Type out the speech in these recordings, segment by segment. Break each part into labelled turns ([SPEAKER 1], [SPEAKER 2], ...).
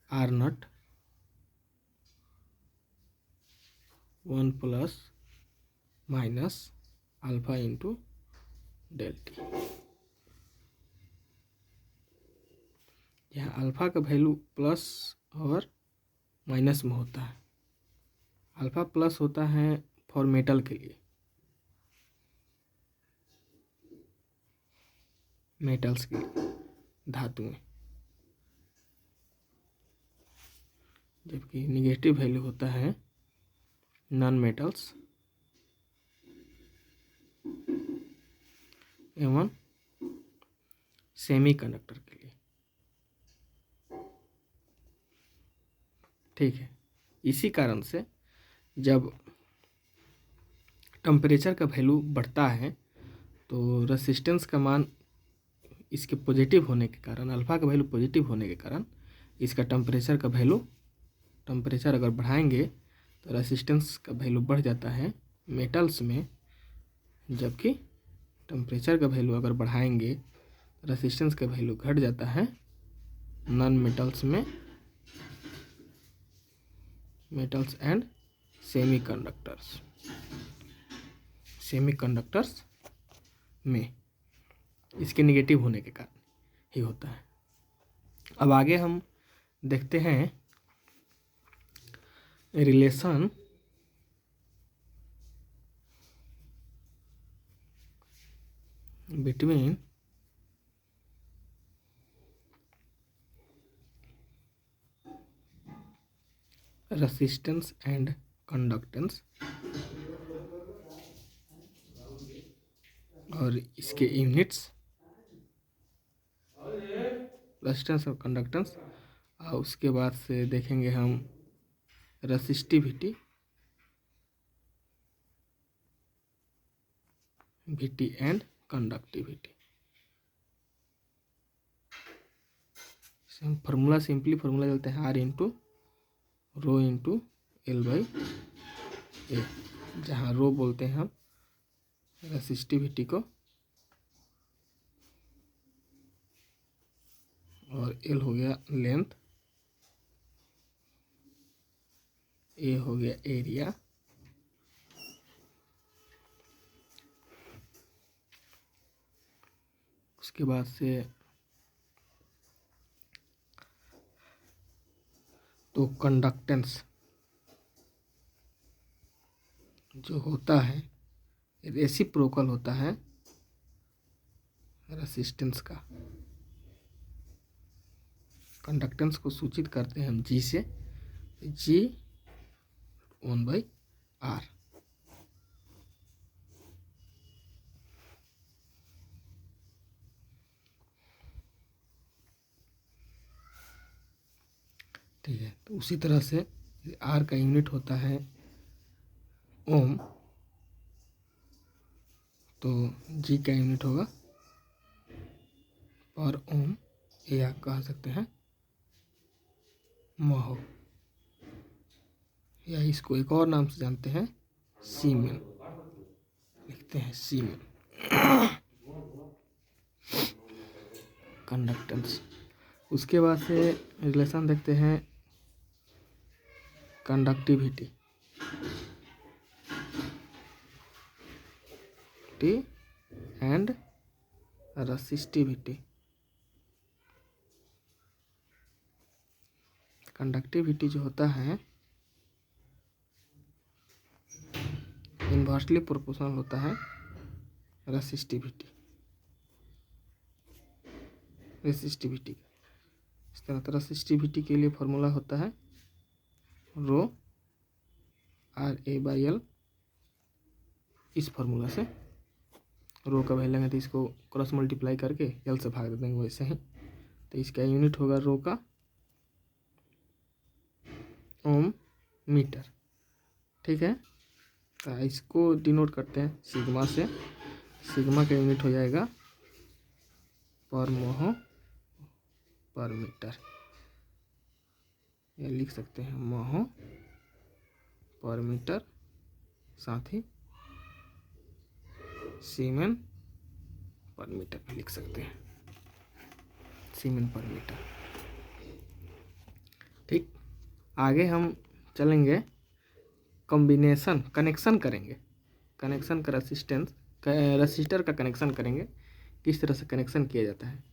[SPEAKER 1] Are nought 1 plus minus alpha into del T. यहाँ alpha का value plus और minus में होता है। अल्फा प्लस होता है फॉर मेटल के लिए, मेटल्स के लिए, धातु में, जबकि निगेटिव वैल्यू होता है नॉन मेटल्स एवं सेमी कंडक्टर के लिए। ठीक है, इसी कारण से जब टेम्परेचर का वैल्यू बढ़ता है तो रेसिस्टेंस का मान इसके पॉजिटिव होने के कारण, अल्फा का वैल्यू पॉजिटिव होने के कारण इसका टेम्परेचर का वैल्यू, टेम्परेचर अगर बढ़ाएंगे तो रेसिस्टेंस का वैल्यू बढ़ जाता है मेटल्स में, जबकि टेम्परेचर का वैल्यू अगर बढ़ाएंगे रेसिस्टेंस का वैल्यू घट जाता है नॉन मेटल्स में, मेटल्स एंड सेमी कंडक्टर्स में, इसके निगेटिव होने के कारण ही होता है। अब आगे हम देखते हैं relation between resistance and conductance, और इसके यूनिट्स रेसिस्टेंस और कंडक्टेंस, और उसके बाद से देखेंगे हम रेसिस्टिविटी, विटी एंड कंडक्टिविटी। सिंपली फार्मूला चलते हैं R into rho into L by A, जहाँ रो बोलते हैं हम रेसिस्टिविटी को और एल हो गया लेंथ, ए हो गया एरिया, उसके बाद से तो कंडक्टेंस जो होता है रेसिप्रोकल होता है रेसिस्टेंस का। कंडक्टेंस को सूचित करते हैं हम जी से, जी 1/r। ठीक है, तो उसी तरह से आर का यूनिट होता है ओम, तो जी का यूनिट होगा पर ओम, या कह सकते हैं महो, या इसको एक और नाम से जानते हैं सीमेन, लिखते हैं सीमेन। कंडक्टेंस, उसके बाद से रिलेशन देखते हैं कंडक्टिविटी एंड रेसिस्टिविटी। कंडक्टिविटी जो होता है इन्वर्सली प्रोपोर्शनल होता है रेसिस्टिविटी इस तरह तो रेसिस्टिविटी के लिए फॉर्मूला होता है रो आर ए बाई एल। इस फार्मूला से रो का वैल्यू लेंगे तो इसको क्रॉस मल्टीप्लाई करके एल से भाग देंगे वैसे ही, तो इसका यूनिट होगा रो का ओम मीटर। ठीक है, तो इसको डिनोट करते हैं सिग्मा से, सिग्मा का यूनिट हो जाएगा पर मोह पर मीटर, ये लिख सकते हैं मोह पर मीटर, साथ ही सीमेन पर मीटर भी लिख सकते हैं, सीमेन पर मीटर। ठीक, आगे हम चलेंगे कॉम्बिनेशन, कनेक्शन करेंगे, कनेक्शन का रेसिस्टेंस, रसिस्टर का कनेक्शन करेंगे, किस तरह से कनेक्शन किया जाता है।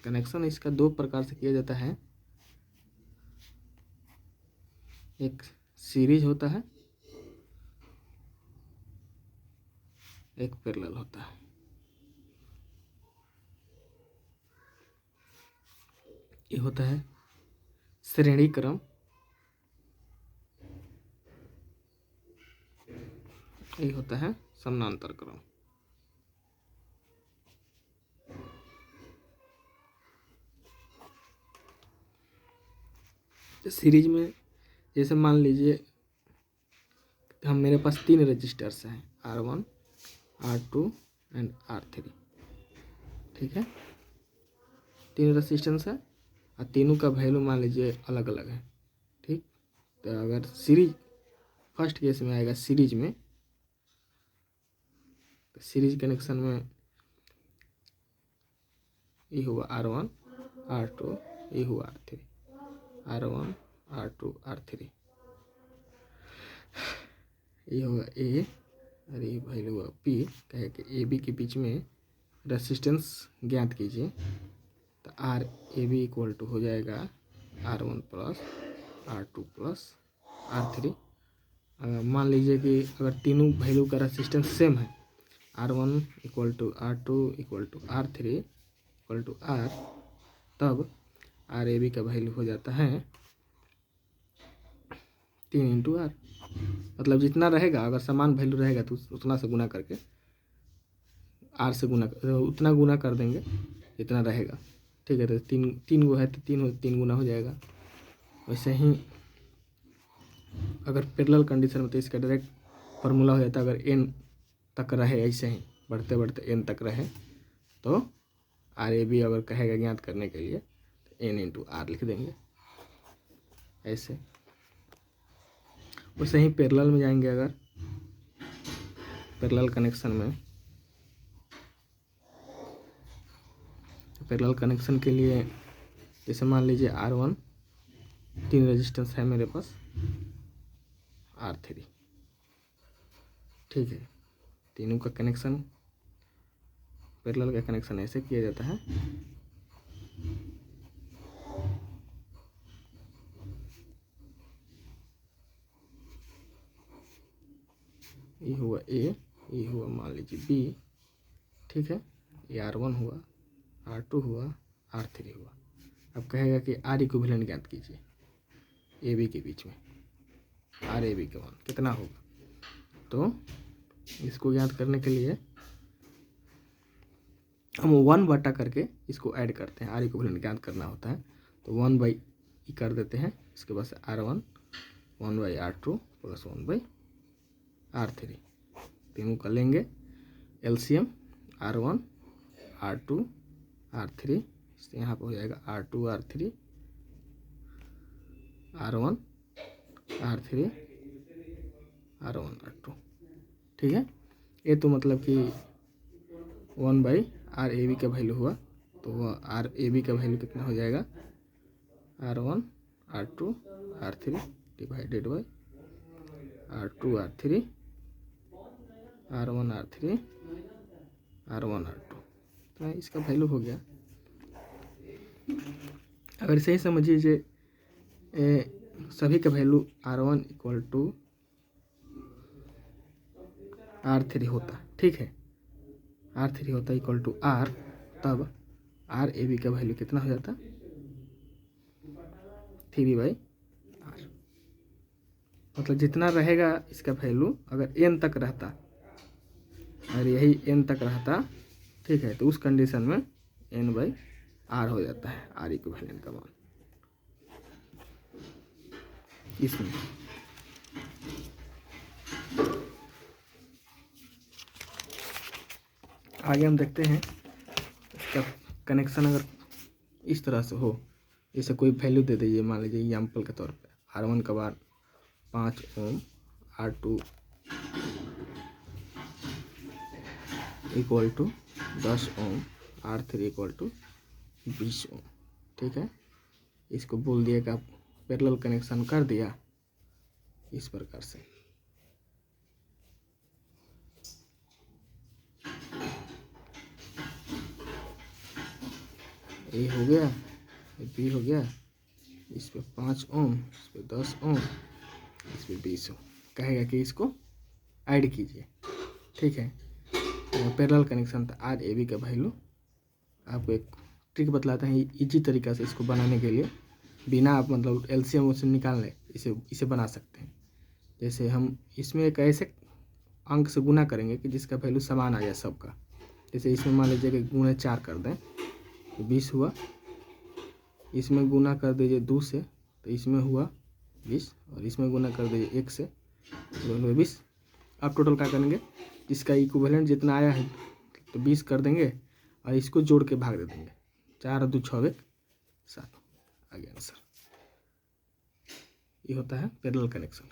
[SPEAKER 1] कनेक्शन इसका दो प्रकार से किया जाता है, एक सीरीज होता है, एक पैरेलल होता है। ये होता है श्रेणी क्रम, ये होता है समानांतर क्रम। सीरीज में जैसे मान लीजिए हम, मेरे पास 3 रजिस्टर्स हैं, R1, R2 एंड R3। ठीक है, 3 रजिस्टेंस है और तीनों का वैल्यू मान लीजिए अलग अलग है। ठीक, तो अगर सीरीज, फर्स्ट केस में आएगा सीरीज में, तो सीरीज कनेक्शन में ये हुआ R1 R2, ये हुआ R3, R1 R2 R3, ये होगा A और ये वैल्यू हुआ P। कहे कि ए बी के बीच में रेसिस्टेंस ज्ञात कीजिए, तो R A B equal to हो जाएगा R1 plus R2 plus R3। मान लीजिए कि अगर तीनों वैल्यू का रेसिस्टेंस सेम है, R1 equal to R2 equal to R3 equal to R, तब आर ए बी का वैल्यू हो जाता है 3 इंटू R। मतलब जितना रहेगा, अगर समान वैल्यू रहेगा तो उतना से गुना करके R से गुना, उतना गुना कर देंगे जितना रहेगा। ठीक है, तो तीन गो है तो तीन गुना हो जाएगा। वैसे ही अगर पैरेलल कंडीशन में तो इसका डायरेक्ट फार्मूला हो जाता है, अगर n तक रहे, ऐसे ही बढ़ते बढ़ते n तक रहे, तो आर ए बी अगर कहेगा ज्ञात करने के लिए तो n इंटू आर लिख देंगे ऐसे। वैसे ही पैरेलल में जाएंगे, अगर पैरेलल कनेक्शन में, पैरेलल कनेक्शन के लिए जैसे मान लीजिए R1, 3 रेजिस्टेंस है मेरे पास, R3। ठीक है, तीनों का कनेक्शन, पैरेलल का कनेक्शन ऐसे किया जाता है। ये हुआ A, ये हुआ मान लीजिए B। ठीक है, ये R1 हुआ, R2 हुआ, R3 हुआ। अब कहेगा कि R इक्विवेलेंट ज्ञात कीजिए ए बी के बीच में, आर ए बी का मान कितना होगा। तो इसको ज्ञात करने के लिए हम 1 बटा करके इसको ऐड करते हैं, आर इक्विवेलेंट ज्ञात करना होता है तो 1 बाई ई कर देते हैं। इसके बाद से R1 1 by R2 plus 1 by R3, तीनों का लेंगे एलसीएम, R1 R2 R3, यहाँ पर हो जाएगा R2 R3 R1 R3 R1 R2। ठीक है, ये तो मतलब कि 1 बाई आर ए बी का वैल्यू हुआ, तो वह आर ए बी का वैल्यू कितना हो जाएगा, R1 R2 R3 divided by R2 R3 R1 R3 R1 R2, तो इसका वैल्यू हो गया। अगर सही समझिए, सभी का value R1 equal to R3 होता, ठीक है, R3 होता इक्वल टू R, तब आर ए बी का वैल्यू कितना हो जाता, 3 बाई R। मतलब जितना रहेगा इसका वैल्यू, अगर n तक रहता और यही n तक रहता, ठीक है, तो उस कंडीशन में n बाई R हो जाता है आर इक्विवेलेंट का मान इसमें। आगे हम देखते हैं इसका कनेक्शन। अगर इस तरह से हो, जैसे कोई वैल्यू दे दीजिए, मान लीजिए एग्जाम्पल के तौर पे R1 का बार 5 ohm, R2 equal to 10 ohm, R3 equal to 20 ohm. ठीक है, इसको बोल दिया कि आप पैरेलल कनेक्शन कर दिया इस प्रकार से। ए हो गया, बी हो गया, इस पे 5 ओम, इस पे 10 ओम, इस पे 20 ओम। कहेगा कि इसको ऐड कीजिए, ठीक है। पैरेलल कनेक्शन था। आर ए बी का वैल्यू आपको एक ट्रिक बतलाते हैं इजी तरीका से इसको बनाने के लिए, बिना आप मतलब एलसीएम से निकाल लें, इसे बना सकते हैं। जैसे हम इसमें एक ऐसे अंक से गुना करेंगे कि जिसका वैल्यू समान आ जाए सबका। जैसे इसमें मान लीजिए कि गुना 4 कर दें तो 20 हुआ, इसमें गुना कर दीजिए 2 से तो इसमें हुआ 20, और इसमें गुना कर दीजिए 1 से तो हुआ 20। अब टोटल क्या करेंगे, जिसका इक्विवेलेंट जितना आया है तो 20 कर देंगे और इसको जोड़ के भाग दे देंगे। 4 और 2 6 7 आ गया आंसर। ये होता है पैरेलल कनेक्शन।